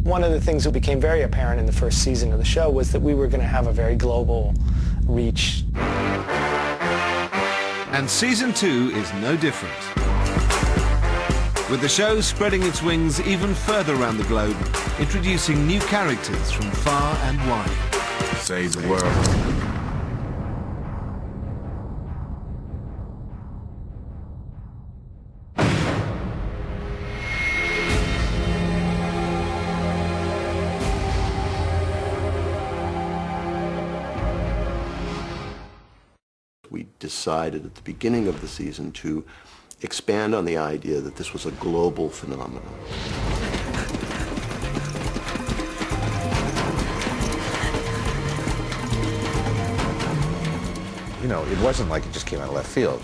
One of the things that became very apparent in the first season of the show was that we were going to have a very global reach. And season 2 is no different. With the show spreading its wings even further around the globe, introducing new characters from far and wide. Save the world. We decided at the beginning of the season to expand on the idea that this was a global phenomenon. You know, it wasn't like it just came out of left field.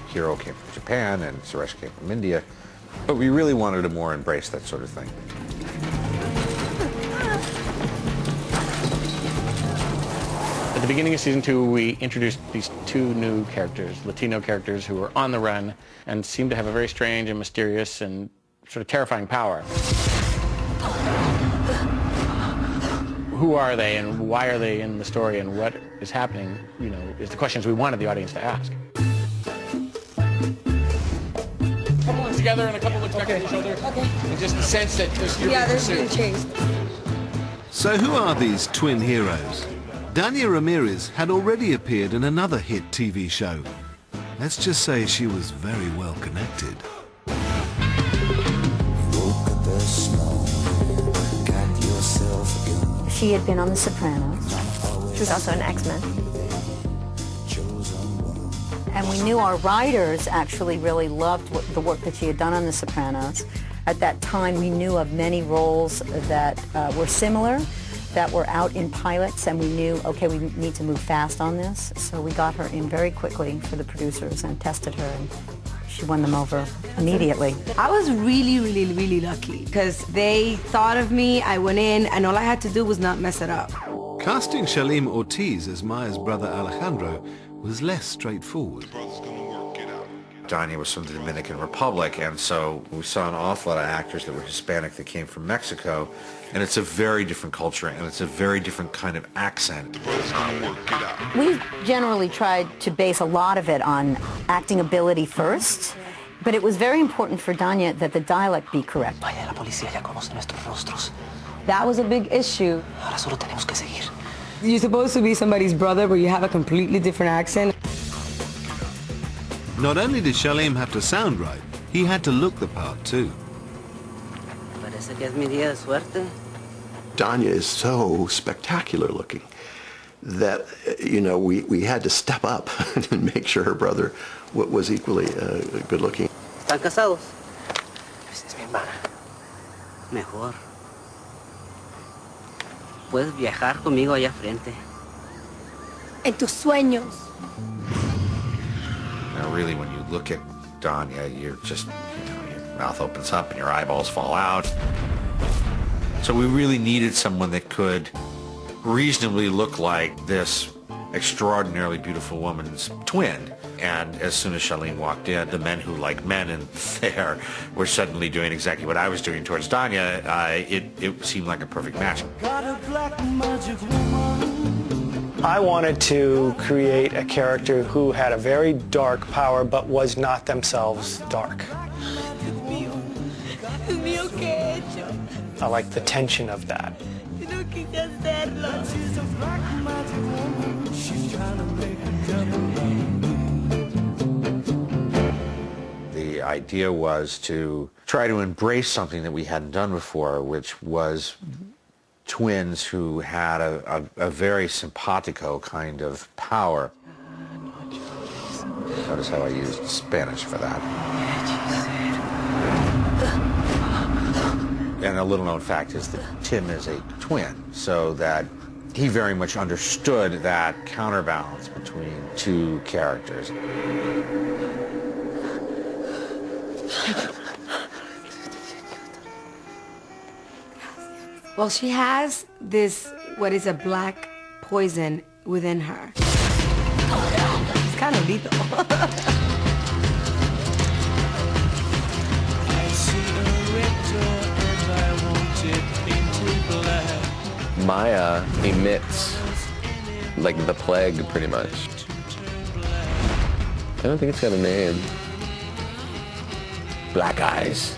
Hiro came from Japan and Suresh came from India, but we really wanted to more embrace that sort of thing. At the beginning of season 2, we introduced these 2 new characters, Latino characters who were on the run and seemed to have a very strange and mysterious and sort of terrifying power. Who are they and why are they in the story and what is happening, you know, is the questions we wanted the audience to ask. Couple ones together and a couple looks back at each other. Okay. And just the sense that there's being chased. So who are these twin heroes? Dania Ramirez had already appeared in another hit TV show. Let's just say she was very well connected. She had been on The Sopranos. She was also an X-Men. And we knew our writers actually really loved the work that she had done on The Sopranos. At that time, we knew of many roles that were similar, that were out in pilots, and we knew, okay, we need to move fast on this. So we got her in very quickly for the producers and tested her, and she won them over immediately. I was really, really, really lucky because they thought of me, I went in, and all I had to do was not mess it up. Casting Shalim Ortiz as Maya's brother Alejandro was less straightforward. Dania was from the Dominican Republic, and so we saw an awful lot of actors that were Hispanic that came from Mexico, and it's a very different culture, and it's a very different kind of accent. We generally tried to base a lot of it on acting ability first, but it was very important for Dania that the dialect be correct. That was a big issue. You're supposed to be somebody's brother, but you have a completely different accent. Not only did Shalim have to sound right, he had to look the part too. Dania is so spectacular looking that, you know, we had to step up and make sure her brother was equally good looking. ¿Están casados? Esa es mi hermana. Mejor. Puedes viajar conmigo allá frente. En tus sueños. Now, really, when you look at Dania, you're just, you know, your mouth opens up and your eyeballs fall out. So we really needed someone that could reasonably look like this extraordinarily beautiful woman's twin. And as soon as Shalim walked in, the men who like men in there were suddenly doing exactly what I was doing towards Dania. It seemed like a perfect match. I wanted to create a character who had a very dark power but was not themselves dark. I like the tension of that. The idea was to try to embrace something that we hadn't done before, which was twins who had a very simpatico kind of power. Notice how I used Spanish for that. And a little-known fact is that Tim is a twin, so that he very much understood that counterbalance between two characters. Well, she has this, what is a black poison within her. It's kind of lethal. I see a red door and I want it in Maya emits, like, the plague, pretty much. I don't think it's got a name. Black eyes.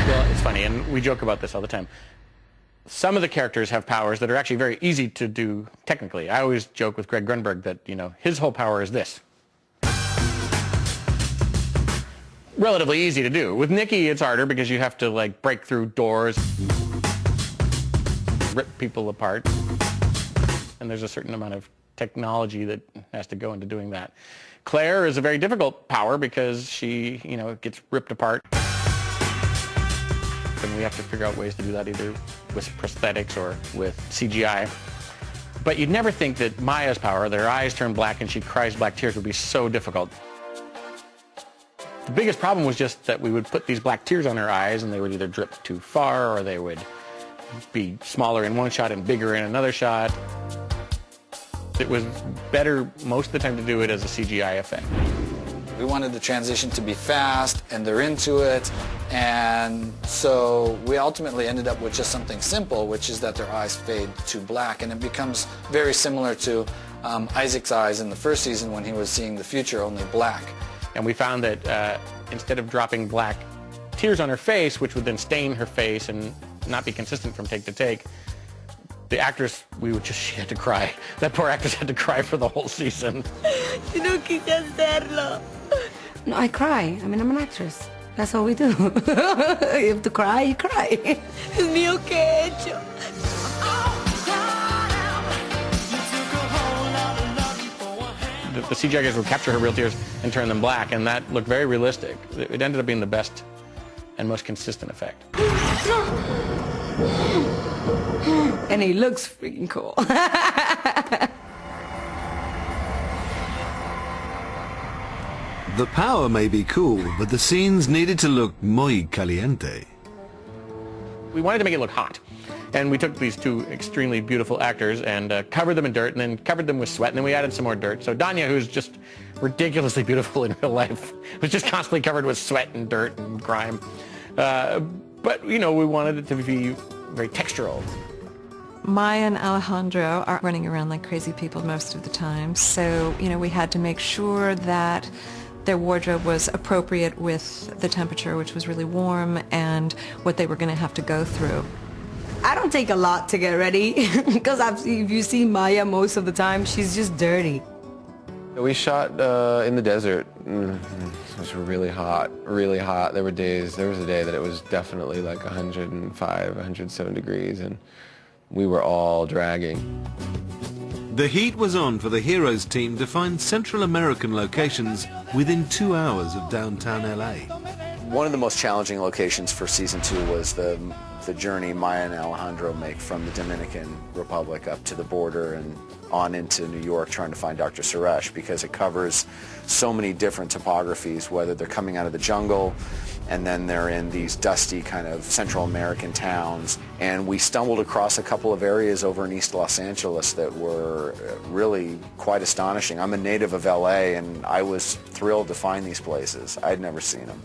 Well, it's funny, and we joke about this all the time. Some of the characters have powers that are actually very easy to do technically. I always joke with Greg Grunberg that, you know, his whole power is this. Relatively easy to do. With Nikki, it's harder because you have to, like, break through doors, rip people apart, and there's a certain amount of technology that has to go into doing that. Claire is a very difficult power because she, you know, gets ripped apart. And we have to figure out ways to do that either with prosthetics or with CGI. But you'd never think that Maya's power, that her eyes turn black and she cries black tears, would be so difficult. The biggest problem was just that we would put these black tears on her eyes and they would either drip too far or they would be smaller in one shot and bigger in another shot. It was better most of the time to do it as a CGI effect. We wanted the transition to be fast, and they're into it, and so we ultimately ended up with just something simple, which is that their eyes fade to black, and it becomes very similar to Isaac's eyes in the first season when he was seeing the future, only black. And we found that instead of dropping black tears on her face, which would then stain her face and not be consistent from take to take, the actress, she had to cry. That poor actress had to cry for the whole season. No, I cry. I mean, I'm an actress. That's what we do. You have to cry, you cry. Es mío que he hecho. The CGI guys would capture her real tears and turn them black, and that looked very realistic. It ended up being the best and most consistent effect. And he looks freaking cool. The power may be cool, but the scenes needed to look muy caliente. We wanted to make it look hot. And we took these two extremely beautiful actors and covered them in dirt and then covered them with sweat, and then we added some more dirt. So Danya, who's just ridiculously beautiful in real life, was just constantly covered with sweat and dirt and grime. But, you know, we wanted it to be very textural. Maya and Alejandro are running around like crazy people most of the time, so, you know, we had to make sure that their wardrobe was appropriate with the temperature, which was really warm, and what they were going to have to go through. I don't take a lot to get ready, because if you see Maya most of the time, she's just dirty. We shot in the desert. It was really hot, really hot. There was a day that it was definitely like 105, 107 degrees, and we were all dragging. The heat was on for the Heroes team to find Central American locations within 2 hours of downtown LA. One of the most challenging locations for season 2 was the journey Maya and Alejandro make from the Dominican Republic up to the border and on into New York trying to find Dr. Suresh, because it covers so many different topographies, whether they're coming out of the jungle and then they're in these dusty kind of Central American towns. And we stumbled across a couple of areas over in East Los Angeles that were really quite astonishing. I'm a native of LA, and I was thrilled to find these places. I'd never seen them.